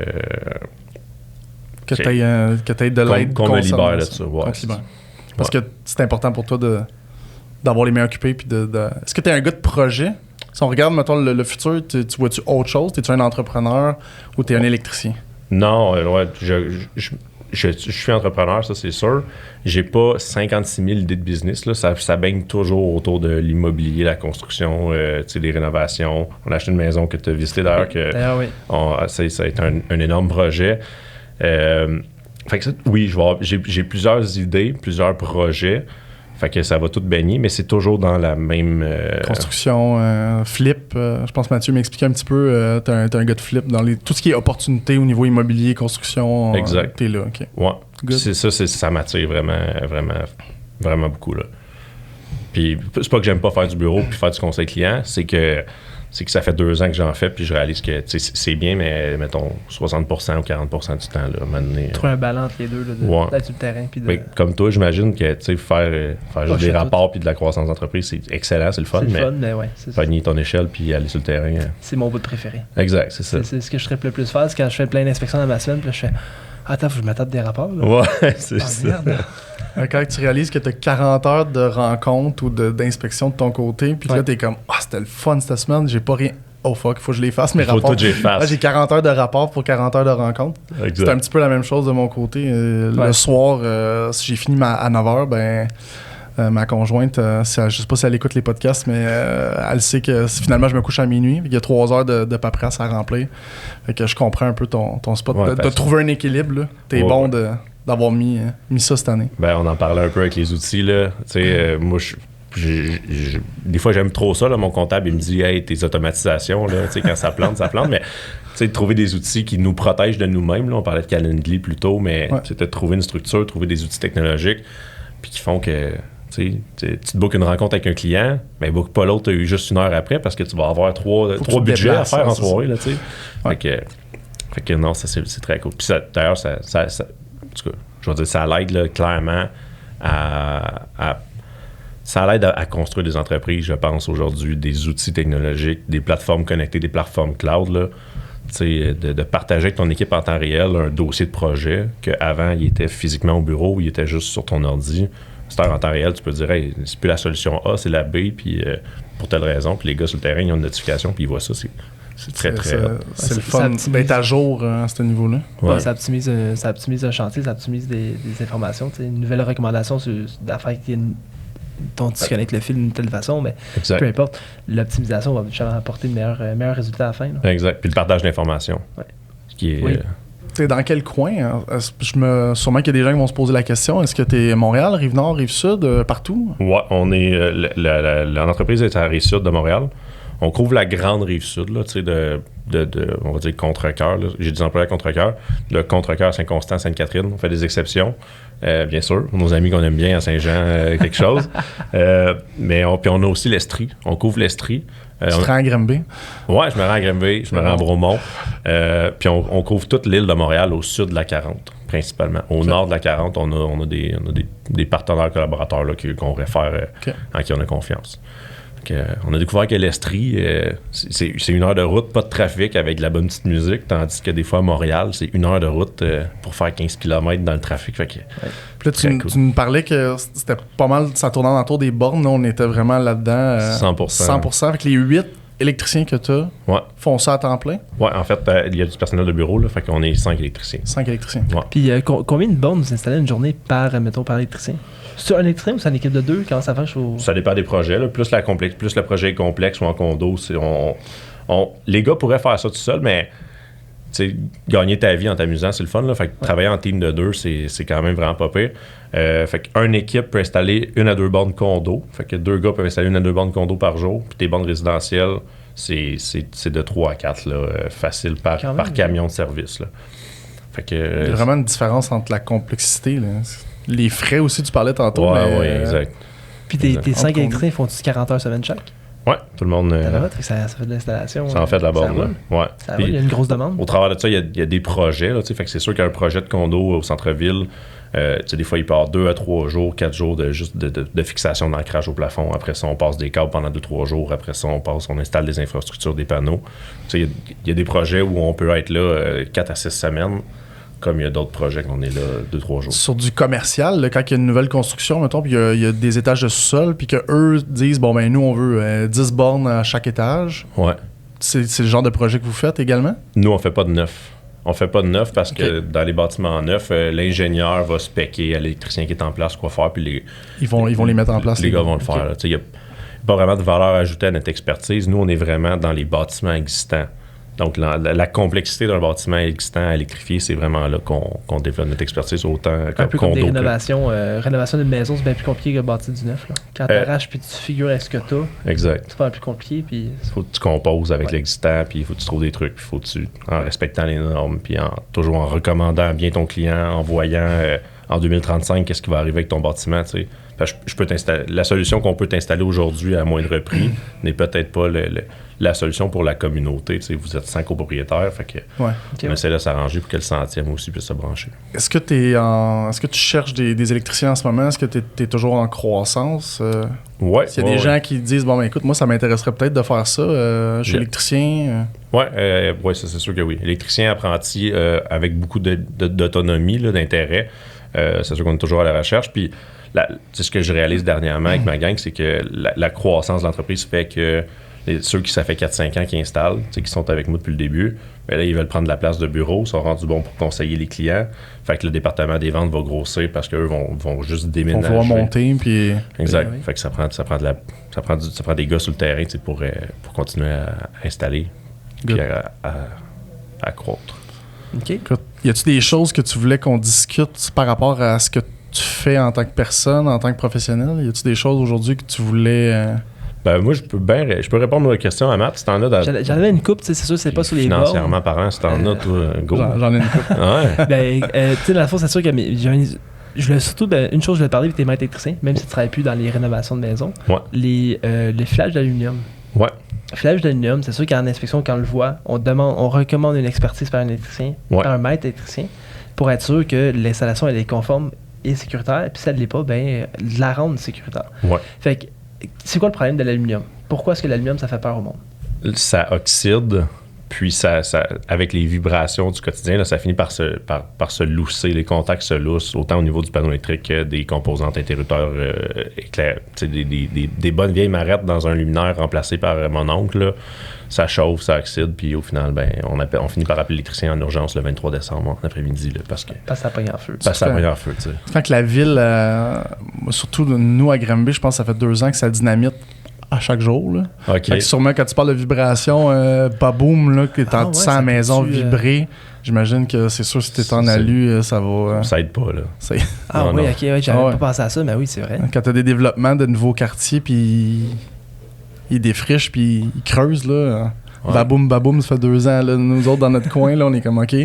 B: tu aies de l'aide
C: qu'on me libère là-dessus. Ouais,
B: parce que c'est important pour toi d'avoir les mains occupées. Puis Est-ce que tu es un gars de projet? Si on regarde, mettons, le futur, tu vois-tu autre chose? Es-tu un entrepreneur ou tu es un électricien?
C: Non, je suis entrepreneur, ça c'est sûr. J'ai pas 56 000 idées de business. Là. Ça baigne toujours autour de l'immobilier, la construction, les rénovations. On a acheté une maison que tu as visitée d'ailleurs. Ça a été un énorme projet. Fait que ça, oui, j'ai plusieurs idées, plusieurs projets. Fait que ça va tout baigner, mais c'est toujours dans la même...
B: Construction, flip. Je pense que Mathieu m'expliquait un petit peu. T'es un gars de flip dans tout ce qui est opportunité au niveau immobilier, construction.
C: Exact.
B: T'es là, OK.
C: Ouais. Ça m'attire vraiment, vraiment, vraiment beaucoup, là. Puis c'est pas que j'aime pas faire du bureau puis faire du conseil client, c'est que c'est que ça fait 2 ans que j'en fais, puis je réalise que c'est bien, mais mettons 60% ou 40% du temps, là, maintenant.
A: Trouver un balance entre les deux, là, d'être sur le terrain. Puis
C: mais comme toi, j'imagine que faire juste des rapports puis de la croissance d'entreprise, c'est excellent, c'est le fun,
A: mais ouais,
C: pogner ton échelle puis aller sur le terrain.
A: C'est mon bout de préféré.
C: Exact, c'est ça.
A: C'est ce que je ferais le plus faire, c'est quand je fais plein d'inspections dans ma semaine, puis là, je fais attends, faut que je m'attaque des rapports. Là.
C: Ouais, c'est ça.
A: Merde.
B: Quand tu réalises que tu as 40 heures de rencontre ou d'inspection de ton côté, puis là, tu es comme c'était le fun cette semaine, j'ai pas rien. Oh fuck, il faut que je les fasse, mes rapports. J'ai 40 heures de rapports pour 40 heures de rencontre. C'est un petit peu la même chose de mon côté. Le soir, si j'ai fini à 9h, ben ma conjointe, je sais pas si elle écoute les podcasts, mais elle sait que finalement je me couche à minuit. Il y a 3 heures de paperasse à remplir. Fait que je comprends un peu ton spot. De trouver un équilibre, là. T'es bon d'avoir mis ça cette année.
C: Ben, on en parlait un peu avec les outils, là. Moi, des fois, j'aime trop ça. Là. Mon comptable, il me dit « Hey, tes automatisations, là, quand ça plante, ça plante. » Mais de trouver des outils qui nous protègent de nous-mêmes. Là. On parlait de Calendly plus tôt, mais c'était de trouver une structure, trouver des outils technologiques puis qui font que tu te bookes une rencontre avec un client, mais book pas l'autre juste 1 heure après parce que tu vas avoir 3 budgets à faire en soirée. Là, fait que non, ça c'est très cool. Puis d'ailleurs, ça, en tout cas, je veux dire, ça l'aide là, clairement ça l'aide à construire des entreprises, je pense, aujourd'hui, des outils technologiques, des plateformes connectées, des plateformes cloud, là, de partager avec ton équipe en temps réel un dossier de projet qu'avant, il était physiquement au bureau, il était juste sur ton ordi. C'est en temps réel, tu peux dire, hey, c'est plus la solution A, c'est la B, puis pour telle raison, puis les gars sur le terrain, ils ont une notification, puis ils voient ça, c'est très, très...
B: C'est le fun d'être à jour à ce niveau-là.
A: Ouais. Ça optimise un chantier, ça optimise des informations. Une nouvelle recommandation d'affaires dont tu connectes le fil d'une telle façon, mais peu importe, l'optimisation va apporter de meilleurs résultats à la fin. Là.
C: Exact. Puis le partage d'informations.
A: Ouais.
C: Qui est...
B: Dans quel coin? Sûrement qu'il y a des gens qui vont se poser la question. Est-ce que tu es Montréal, Rive-Nord, Rive-Sud, partout?
C: Ouais, on est... l'entreprise est à la Rive-Sud de Montréal. On couvre la grande Rive-Sud, là, on va dire Contrecœur. Là. J'ai des employés à Contrecœur. Le Contrecœur, Saint-Constant, Sainte-Catherine. On fait des exceptions, bien sûr. Nos amis qu'on aime bien à Saint-Jean, quelque chose. Mais puis on a aussi l'Estrie. On couvre l'Estrie.
B: Tu te rends à Granby?
C: Ouais, je me rends à Granby, je me rends à Bromont. Puis on couvre toute l'île de Montréal au sud de la 40, principalement. Au nord de la 40, on a des partenaires collaborateurs là, qu'on réfère, en qui on a confiance. On a découvert que l'Estrie, c'est 1 heure de route, pas de trafic, avec de la bonne petite musique, tandis que des fois à Montréal, c'est 1 heure de route pour faire 15 km dans le trafic. Fait que,
B: puis là, tu nous parlais que c'était pas mal, ça tournait autour des bornes, là, on était vraiment là-dedans. 100%. Fait que les 8 électriciens que tu as font ça à temps plein? Oui,
C: en fait, il y a du personnel de bureau, là, fait qu'on est 5 électriciens.
B: 5 électriciens.
C: Ouais.
A: Puis combien de bornes vous installez une journée par électricien? C'est un électricien ou c'est une équipe de 2? Comment ça marche?
C: Ça dépend des projets. Là. Plus le projet est complexe ou en condo, les gars pourraient faire ça tout seuls, mais gagner ta vie en t'amusant, c'est le fun. Là. Fait que travailler en team de 2, c'est quand même vraiment pas pire. Fait qu'une équipe peut installer 1 à 2 bornes condo. Fait que 2 gars peuvent installer 1 à 2 bornes condo par jour. Puis tes bornes résidentielles, c'est de 3 à 4 là, facile par camion de service. Là. Fait que,
B: il y a vraiment une différence entre la complexité. Là. Les frais aussi, tu parlais tantôt.
C: Oui, exact.
A: Puis tes 5 électriciens font-tu 40 heures semaine chaque?
C: Oui, tout le monde.
A: Ça fait de l'installation.
C: Ça en fait de la borne.
A: Il y a une grosse demande.
C: Au travers de ça, il y a des projets. Là, fait que c'est sûr qu'il y a un projet de condo au centre-ville. Des fois, il part 2 à 3 jours, 4 jours de fixation d'ancrage au plafond. Après ça, on passe des câbles pendant 2-3 jours. Après ça, on installe des infrastructures, des panneaux. Il y a des projets où on peut être là 4 à 6 semaines. Comme il y a d'autres projets qu'on est là 2-3 jours. Sur
B: du commercial, là, quand il y a une nouvelle construction, mettons, puis il y a des étages de sous-sol, puis qu'eux disent, bon, ben nous, on veut 10 bornes à chaque étage.
C: Ouais.
B: C'est le genre de projet que vous faites également?
C: Nous, on fait pas de neuf. On fait pas de neuf parce que dans les bâtiments neufs, l'ingénieur va spéquer à l'électricien qui est en place quoi faire, puis
B: ils vont les mettre en place.
C: Les gars vont le faire. Il n'y a pas vraiment de valeur ajoutée à notre expertise. Nous, on est vraiment dans les bâtiments existants. Donc, la complexité d'un bâtiment existant à électrifier, c'est vraiment là qu'on développe notre expertise autant
A: un peu comme des rénovations. Rénovation d'une maison, c'est bien plus compliqué que bâtir du neuf. Là. Quand tu arraches puis tu figures à ce que tu as,
C: exact.
A: c'est pas plus compliqué. Il
C: faut que tu composes avec l'existant, puis il faut que tu trouves des trucs, puis il faut que tu, en respectant les normes, puis toujours en recommandant bien ton client, en voyant en 2035, qu'est-ce qui va arriver avec ton bâtiment, tu sais. Je peux t'installer. La solution qu'on peut t'installer aujourd'hui à moindre prix n'est peut-être pas la solution pour la communauté. Tu sais, vous êtes 5 copropriétaires, fait que on essaie de s'arranger pour que le 100e aussi puisse se brancher.
B: Est-ce que tu cherches des électriciens en ce moment? Est-ce que tu es toujours en croissance?
C: Oui.
B: S'il y a des gens qui disent, bon, ben écoute, moi, ça m'intéresserait peut-être de faire ça. Je suis électricien.
C: Oui, ça, c'est sûr que oui. Électricien apprenti avec beaucoup d'autonomie, d'intérêt. C'est sûr qu'on est toujours à la recherche. Puis, c'est ce que je réalise dernièrement avec ma gang, c'est que la croissance de l'entreprise fait que ceux qui ça fait 4-5 ans qui installent, qui sont avec moi depuis le début, bien là, ils veulent prendre de la place de bureau, sont rendus bons pour conseiller les clients. Fait que le département des ventes va grossir parce qu'eux vont juste déménager.
B: On va monter, puis...
C: Exact. Fait que ça prend des gars sur le terrain pour continuer à installer puis à croître.
A: OK.
B: Y a-tu des choses que tu voulais qu'on discute par rapport à ce que tu fais en tant que personne, en tant que professionnel? Y a-tu des choses aujourd'hui que tu voulais...
C: Ben moi, je peux répondre aux questions à Matt, si t'en as.
A: J'en avais une coupe, c'est sûr, c'est pas sur les bords.
C: Financièrement parlant, si t'en as, toi, go.
B: J'en ai une coupe.
C: Ouais.
A: Ben, tu sais, dans le fond, c'est sûr que je voulais surtout, une chose, je voulais parler avec tes maîtres électriciens, même si tu ne travailles plus dans les rénovations de maison.
C: Ouais.
A: Le filage d'aluminium.
C: Ouais.
A: Le filage d'aluminium, c'est sûr qu'en inspection, quand on le voit, on recommande une expertise par un électricien, par un maître électricien, pour être sûr que l'installation elle est conforme et sécuritaire. Puis si elle ne l'est pas, ben la rendre sécuritaire.
C: Ouais.
A: Fait que, c'est quoi le problème de l'aluminium? Pourquoi est-ce que l'aluminium, ça fait peur au monde?
C: Ça oxyde, puis ça avec les vibrations du quotidien, là, ça finit par se lousser. Les contacts se loussent, autant au niveau du panneau électrique que des composantes interrupteurs éclairs. Des bonnes vieilles marettes dans un luminaire remplacé par mon oncle, là, ça chauffe, ça oxyde, puis au final, ben, on finit par appeler l'électricien en urgence le 23 décembre, en après-midi, là, parce que
A: ça pogne en feu.
C: Ça pogne en feu, tu sais.
B: Quand que la ville, surtout nous à Granby, je pense que ça fait 2 ans que ça dynamite à chaque jour. Là.
C: OK.
B: Fait que sûrement, quand tu parles de vibration, baboum, là, que tu sens la maison vibrer, j'imagine que c'est sûr, si tu es en alu, ça va...
C: Ça aide pas, là.
A: Non, oui, OK, ouais, j'avais pas pensé à ça, mais oui, c'est vrai.
B: Quand tu as des développements de nouveaux quartiers, puis ils défrichent, puis ils creusent, là... Ouais. Baboum, ça fait 2 ans. Là, nous autres, dans notre coin, là, on est comme OK.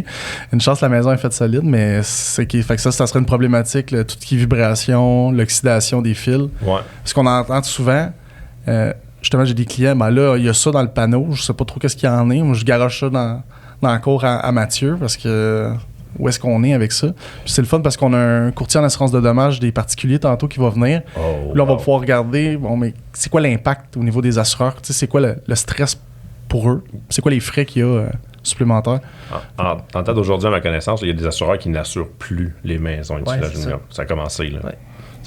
B: Une chance, la maison est faite solide, mais fait que ça serait une problématique. Là, tout ce qui est vibration, l'oxydation des fils.
C: Ouais.
B: Parce qu'on entend souvent, justement, j'ai des clients, ben là, il y a ça dans le panneau, je sais pas trop qu'est-ce qu'il y en est. Moi, je garoche ça dans la cour à Mathieu parce que où est-ce qu'on est avec ça. Puis c'est le fun parce qu'on a un courtier en assurance de dommages des particuliers tantôt qui va venir. Là, on va pouvoir regarder, bon, mais c'est quoi l'impact au niveau des assureurs? Tu sais, c'est quoi le stress pour eux? C'est quoi les frais qu'il y a supplémentaires?
C: En temps d'aujourd'hui, à ma connaissance, il y a des assureurs qui n'assurent plus les maisons et ça a commencé. Là.
A: Ouais.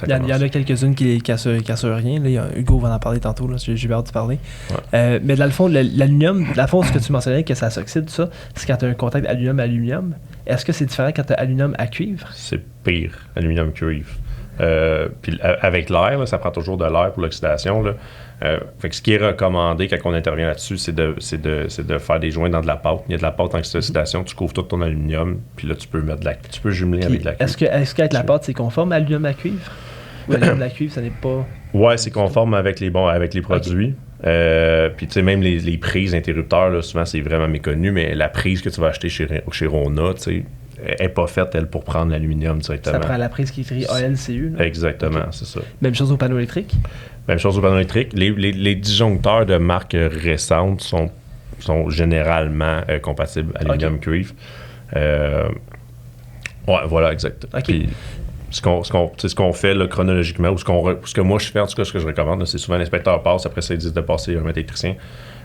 A: Il y en a quelques-unes qui assurent rien. Là. Hugo va en parler tantôt. Là, j'ai hâte de parler. Ouais. Mais dans le fond, l'aluminium, dans le fond, ce que tu mentionnais, que ça s'oxyde, tout ça, c'est quand tu as un contact aluminium-aluminium. Est-ce que c'est différent quand tu as aluminium à cuivre? C'est
C: pire, aluminium-cuivre. Puis avec l'air, là, ça prend toujours de l'air pour l'oxydation. Là. Fait que ce qui est recommandé quand on intervient là-dessus, c'est de faire des joints dans de la pâte. Il y a de la pâte en oxydation, tu couvres tout ton aluminium, puis là tu peux jumeler puis, avec de la cuivre.
A: Est-ce qu'avec la pâte, c'est conforme à aluminium à cuivre? Ou aluminium à cuivre, ça n'est pas...
C: Ouais, c'est conforme avec les produits. Puis tu sais, même les prises interrupteurs, là, souvent c'est vraiment méconnu, mais la prise que tu vas acheter chez Rona, tu sais, elle n'est pas faite, elle, pour prendre l'aluminium directement.
A: Ça prend la prise qui est écrite ALCU. Là.
C: Exactement, okay. C'est ça.
A: Même chose au panneau électrique?
C: Même chose au panneau électrique. Les disjoncteurs de marques récentes sont généralement compatibles aluminium-cuivre. Ouais, voilà, exact. Okay. Puis, ce qu'on fait là, chronologiquement, ou ce que moi je fais, en tout cas, ce que je recommande, là, c'est souvent l'inspecteur passe, après ça, ils disent de passer un maître électricien.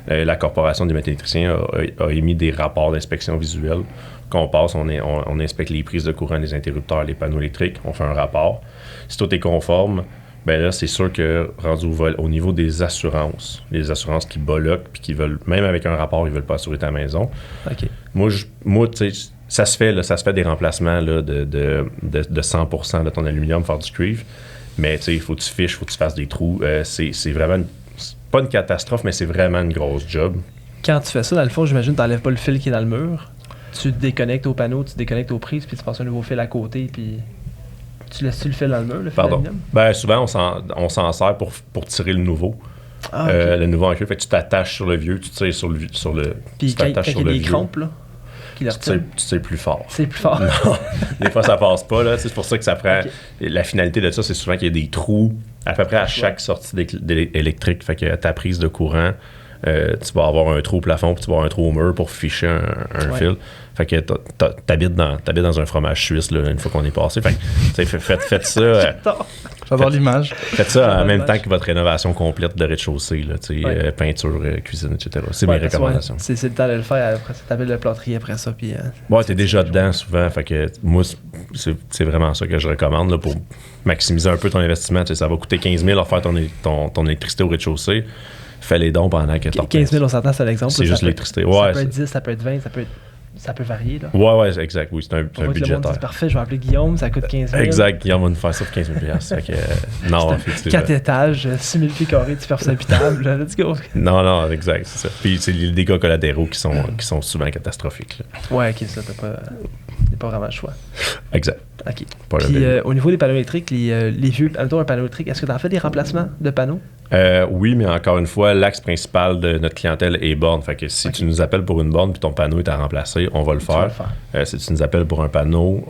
C: La Corporation des maîtres électriciens a émis des rapports d'inspection visuelle. Quand on passe, on inspecte les prises de courant, les interrupteurs, les panneaux électriques, on fait un rapport. Si tout est conforme, ben là, c'est sûr que rendu au niveau des assurances, les assurances qui bloquent puis qui veulent, même avec un rapport, ils veulent pas assurer ta maison.
A: Okay.
C: Moi, tu sais, ça se fait des remplacements là, de 100% de ton aluminium, faire du cuivre. Mais tu sais, il faut que tu fiches, il faut que tu fasses des trous. C'est vraiment pas une catastrophe, mais c'est vraiment une grosse job.
A: Quand tu fais ça, dans le fond, j'imagine que tu n'enlèves pas le fil qui est dans le mur. Tu te déconnectes au panneau, tu te déconnectes aux prises, puis tu passes un nouveau fil à côté, puis tu laisses-tu le fil dans le mur, le fil d'aluminium? Ben,
C: souvent, on s'en sert pour tirer le nouveau. Okay. Le nouveau en cuivre, fait que tu t'attaches sur le vieux, tu tires sur le
A: puis quand il y a des crampes, là, qui le retient.
C: Tu sais plus fort.
A: C'est plus fort.
C: Non, des fois, ça passe pas. Là. C'est pour ça que ça prend... La finalité de ça, c'est souvent qu'il y a des trous à peu près à chaque sortie électrique. Fait que ta prise de courant, tu vas avoir un trou au plafond puis tu vas avoir un trou au mur pour ficher un fil. Fait que t'habites dans un fromage suisse là, une fois qu'on est passé. Fait que faites ça...
B: J'adore l'image.
C: Faites ça en même temps que votre rénovation complète de rez-de-chaussée, là, peinture, cuisine, etc. C'est mes recommandations.
A: C'est le temps de le faire. Après ça, t'appelles le plâtrier après ça. Puis,
C: t'es déjà dedans souvent. Fait que moi, c'est vraiment ça que je recommande là, pour maximiser un peu ton investissement. Ça va coûter 15 000 à faire ton électricité au rez-de-chaussée. Fais les dons pendant que tu
A: 15 000, on s'entend, c'est l'exemple.
C: C'est juste l'électricité.
A: Ça peut être 10, ça peut être 20, ça peut varier. Là.
C: Ouais, exact. Oui, c'est un budget.
A: Parfait, je vais appeler Guillaume, ça coûte 15 000.
C: Exact, Guillaume va nous faire ça pour 15 000 fait que, non, effectivement.
A: 4 étages, 6 000 pieds carrés, superficie habitable, let's go.
C: Non, exact, c'est ça. Puis c'est les dégâts collatéraux qui sont souvent catastrophiques. Là.
A: Ouais, ok, ça, t'as pas vraiment le choix.
C: Exact.
A: Ok. Puis au niveau des panneaux électriques, les vieux, admettons un panneau électrique, est-ce que tu en fais des remplacements de panneaux?
C: Oui, mais encore une fois, l'axe principal de notre clientèle est borne. Fait que si tu nous appelles pour une borne puis ton panneau est à remplacer, on va le faire. Si tu nous appelles pour un panneau,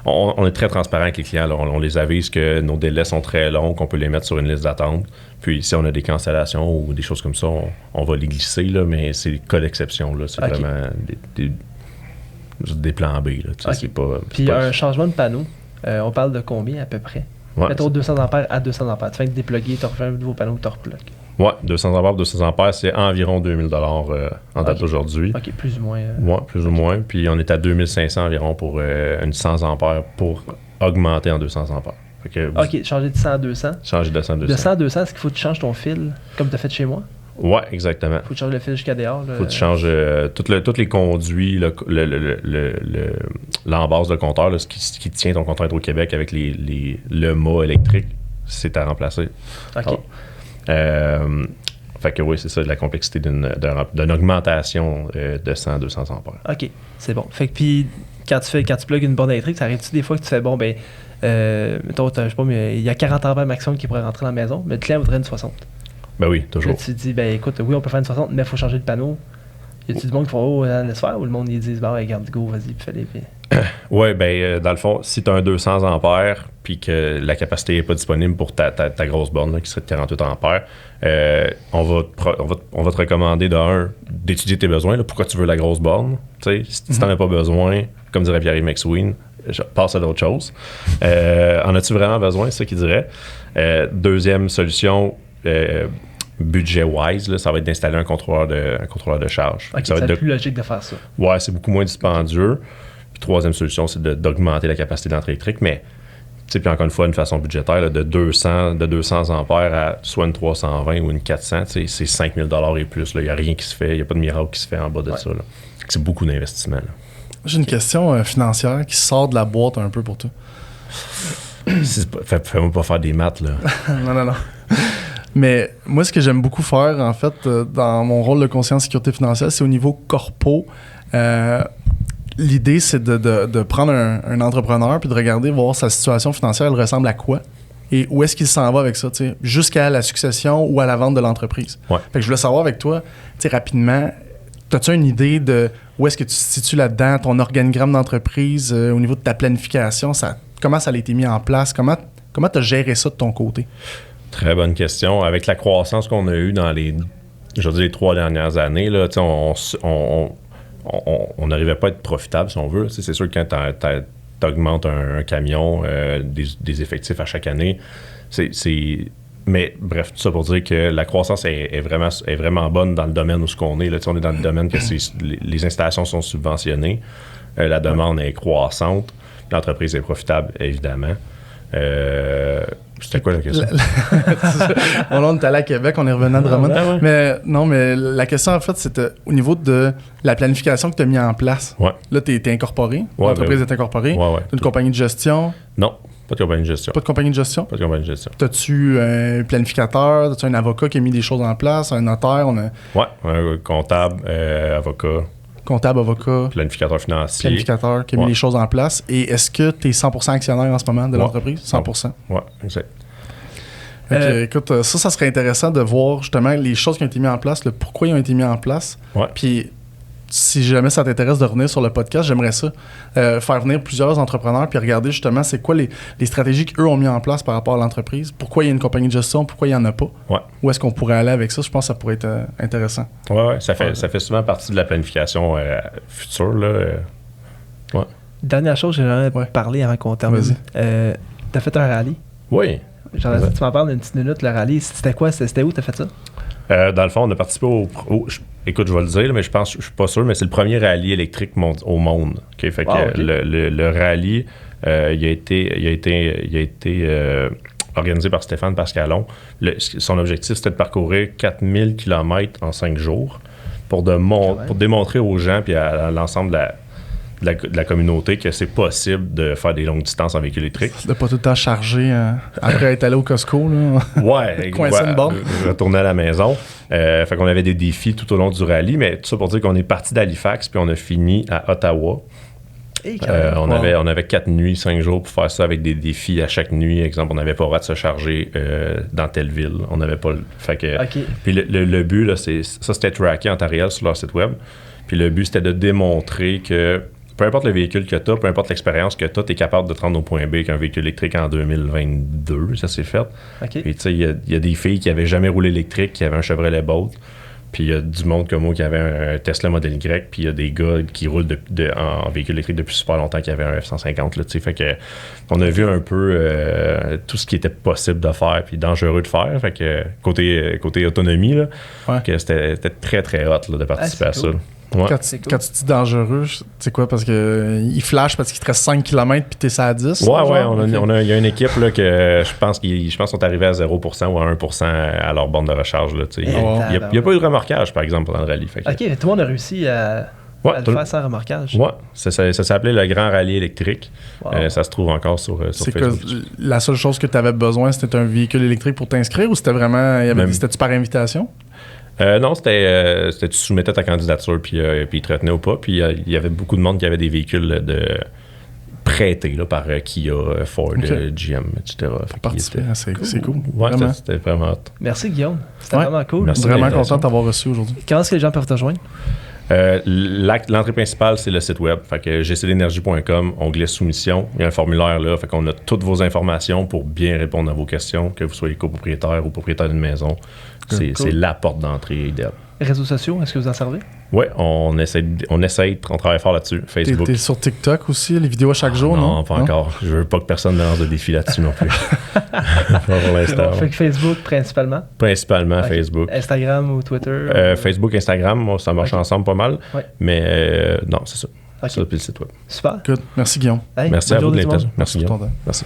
C: on est très transparent avec les clients. Là. On les avise que nos délais sont très longs, qu'on peut les mettre sur une liste d'attente. Puis si on a des cancellations ou des choses comme ça, on va les glisser, là, mais c'est des cas d'exception. Là. C'est vraiment des plans B. Là. C'est pas,
A: puis un changement de panneau, on parle de combien à peu près?
C: Ouais,
A: mettons 200 ampères à 200 ampères. Tu fais que dépluguer, tu refais un nouveau panneau, tu replugues.
C: Ouais, 200 ampères, 200 ampères, c'est environ 2000 en date d'aujourd'hui.
A: OK, plus ou moins.
C: Ouais, plus ou moins. Puis on est à 2500 environ pour une 100 ampères pour augmenter en 200 ampères.
A: OK, changer de 100 à 200.
C: Changer de 100 à 200.
A: De 100 à 200, est-ce qu'il faut que tu changes ton fil, comme tu as fait chez moi?
C: Ouais, exactement.
A: Faut que tu changes le fil jusqu'à dehors.
C: Faut que tu changes tous les conduits, l'embase de compteur, là, ce qui tient ton compteur Hydro-Québec avec le mât électrique, c'est à remplacer.
A: OK.
C: Fait que oui, c'est ça, la complexité d'une augmentation de 100 à 200 ampères.
A: OK, c'est bon. Fait que puis, quand tu plugues une borne électrique, ça arrive-tu des fois que tu fais, mettons, je sais pas, mais il y a 40 ampères maximum qui pourraient rentrer dans la maison, mais le client voudrait une 60.
C: Ben oui, toujours.
A: Là, tu te dis, écoute, oui, on peut faire une 60, mais il faut changer de panneau. Y a-tu du monde qui font, laisse faire, ou le monde, ils disent, regarde, go, vas-y, puis fais-les.
C: Oui, dans le fond, si tu as un 200 ampères, puis que la capacité n'est pas disponible pour ta grosse borne, là, qui serait de 48 ampères, on va te recommander d'étudier tes besoins, là, pourquoi tu veux la grosse borne. Si tu n'en as pas besoin, comme dirait Pierre-Yves McSween, passe à d'autres choses. En as-tu vraiment besoin, c'est ça qu'il dirait. Deuxième solution, budget-wise, là, ça va être d'installer un contrôleur de charge.
A: Okay, ça va être plus logique de faire ça.
C: Ouais, c'est beaucoup moins dispendieux. Puis troisième solution, c'est d'augmenter la capacité d'entrée électrique, mais puis encore une fois, une façon budgétaire, là, de 200 ampères à soit une 320 ou une 400, c'est 5 000 et plus. Il n'y a rien qui se fait, il n'y a pas de miracle qui se fait en bas de ça. Là. C'est beaucoup d'investissement. Là.
B: J'ai une question financière qui sort de la boîte un peu pour toi.
C: Fais-moi pas faire des maths, là.
B: Non. Mais moi, ce que j'aime beaucoup faire, en fait, dans mon rôle de conseiller en sécurité financière, c'est au niveau corpo. L'idée, c'est de prendre un entrepreneur puis de regarder, voir sa situation financière, elle ressemble à quoi et où est-ce qu'il s'en va avec ça, jusqu'à la succession ou à la vente de l'entreprise.
C: Ouais.
B: Fait que je voulais savoir avec toi, rapidement, as-tu une idée de où est-ce que tu te situes là-dedans, ton organigramme d'entreprise, au niveau de ta planification, comment ça a été mis en place, comment tu as géré ça de ton côté?
C: Très bonne question. Avec la croissance qu'on a eue dans les 3 dernières années, là, on n'arrivait pas à être profitable, si on veut. C'est sûr que quand tu augmentes un camion, des effectifs à chaque année, mais bref, tout ça pour dire que la croissance est vraiment bonne dans le domaine où on est. Là, on est dans le domaine que les installations sont subventionnées, la demande est croissante, l'entreprise est profitable, évidemment. C'était quoi la question?
B: On est allé à Québec, on est revenu à Drummond. Ouais. Mais la question, en fait, c'était au niveau de la planification que tu as mis en place.
C: Ouais.
B: Là, tu es incorporé. L'entreprise est incorporée.
C: Ouais.
B: Tu as une compagnie de gestion.
C: Non, pas de compagnie de gestion.
B: Pas de compagnie de gestion?
C: Pas de compagnie de gestion.
B: T'as-tu un planificateur? As-tu un avocat qui a mis des choses en place? Un notaire?
C: Ouais, un comptable, avocat.
B: Comptable, avocat.
C: Planificateur financier.
B: Planificateur qui a mis les choses en place. Et est-ce que tu es 100% actionnaire en ce moment de l'entreprise? 100%?
C: Oui, exact.
B: Écoute, ça serait intéressant de voir justement les choses qui ont été mises en place, le pourquoi ils ont été mis en place.
C: Ouais.
B: Puis si jamais ça t'intéresse de revenir sur le podcast, j'aimerais ça. Faire venir plusieurs entrepreneurs puis regarder justement c'est quoi les stratégies qu'eux ont mis en place par rapport à l'entreprise. Pourquoi il y a une compagnie de gestion, pourquoi il n'y en a pas.
C: Ouais.
B: Où est-ce qu'on pourrait aller avec ça? Je pense que ça pourrait être intéressant.
C: Ouais, ça fait souvent partie de la planification future. Là, ouais.
A: Dernière chose, j'aimerais parler avant qu'on termine.
B: Vas-y.
A: T'as fait un rallye?
C: Oui.
A: Genre, tu m'en parles d'une petite minute, le rallye. C'était quoi? C'était où t'as fait ça?
C: Dans le fond, on a participé écoute, je vais le dire, mais je suis pas sûr, mais c'est le premier rallye électrique au monde. Okay? Fait que le rallye, il a été organisé par Stéphane Pascalon. Son objectif, c'était de parcourir 4000 km en 5 jours pour démontrer aux gens et à l'ensemble de la communauté que c'est possible de faire des longues distances en véhicule électrique.
B: De pas tout le temps charger après être allé au Costco. Là.
C: Ouais,
B: coincé une borne.
C: Retourner à la maison. Fait qu'on avait des défis tout au long du rallye, mais tout ça pour dire qu'on est parti d'Halifax puis on a fini à Ottawa. On avait 4 nuits, 5 jours pour faire ça avec des défis à chaque nuit. Exemple, on n'avait pas le droit de se charger dans telle ville. On n'avait pas fait que. Puis le but, là, c'était tracké en temps réel sur leur site web. Puis le but, c'était de démontrer que peu importe le véhicule que tu as, peu importe l'expérience que tu as, tu es capable de te rendre au point B avec un véhicule électrique en 2022. Ça s'est fait. Puis tu sais, il y a des filles qui n'avaient jamais roulé électrique, qui avaient un Chevrolet Bolt. Puis il y a du monde comme moi qui avait un Tesla Model Y. Puis il y a des gars qui roulent en véhicule électrique depuis super longtemps qui avaient un F-150. Là, fait que on a vu un peu tout ce qui était possible de faire puis dangereux de faire. Fait que côté autonomie, là, que c'était très très hot là, de participer à ça.
A: Cool.
C: Ouais.
B: Quand tu dis dangereux, c'est quoi? Parce qu'il flash parce qu'il te reste 5 km puis t'es ça à 10?
C: Il y a une équipe là, que je pense qu'ils sont arrivés à 0% ou à 1% à leur borne de recharge. Il n'y a pas eu de remorquage, par exemple, pendant le rallye. Fait que,
A: tout le monde a réussi à le faire sans remorquage.
C: Ouais, ça s'appelait le Grand Rallye électrique. Wow. Ça se trouve encore sur Facebook.
B: La seule chose que tu avais besoin, c'était un véhicule électrique pour t'inscrire ou c'était vraiment... C'était-tu par invitation?
C: Non, c'était tu soumettais ta candidature puis ils te retenaient ou pas. Puis il y avait beaucoup de monde qui avait des véhicules prêtés là, par Kia, Ford, GM, etc.
B: C'est cool.
C: Ouais, c'était vraiment hot.
A: Merci Guillaume. C'était vraiment cool.
B: Merci, vraiment content de t'avoir reçu aujourd'hui.
A: Comment est-ce que les gens peuvent te joindre?
C: L'entrée principale, c'est le site web. Fait que gcdenergie.com, onglet soumission. Il y a un formulaire là. Fait qu'on a toutes vos informations pour bien répondre à vos questions, que vous soyez copropriétaire ou propriétaire d'une maison. C'est la porte d'entrée idéale.
A: Réseaux sociaux, est-ce que vous en servez?
C: Oui, on travaille fort là-dessus. Facebook.
B: T'es sur TikTok aussi, les vidéos à chaque jour, non?
C: Non, pas encore. Je veux pas que personne me lance de défi là-dessus non plus. Pour l'instant.
A: Fait que Facebook principalement?
C: Principalement Facebook.
A: Instagram ou Twitter?
C: Facebook, Instagram, moi, ça marche ensemble pas mal. Ouais. Mais non, c'est ça. Ça, puis le site web.
A: Super.
B: Good. Merci Guillaume.
C: Merci à vous de l'invitation. Merci Guillaume. Merci.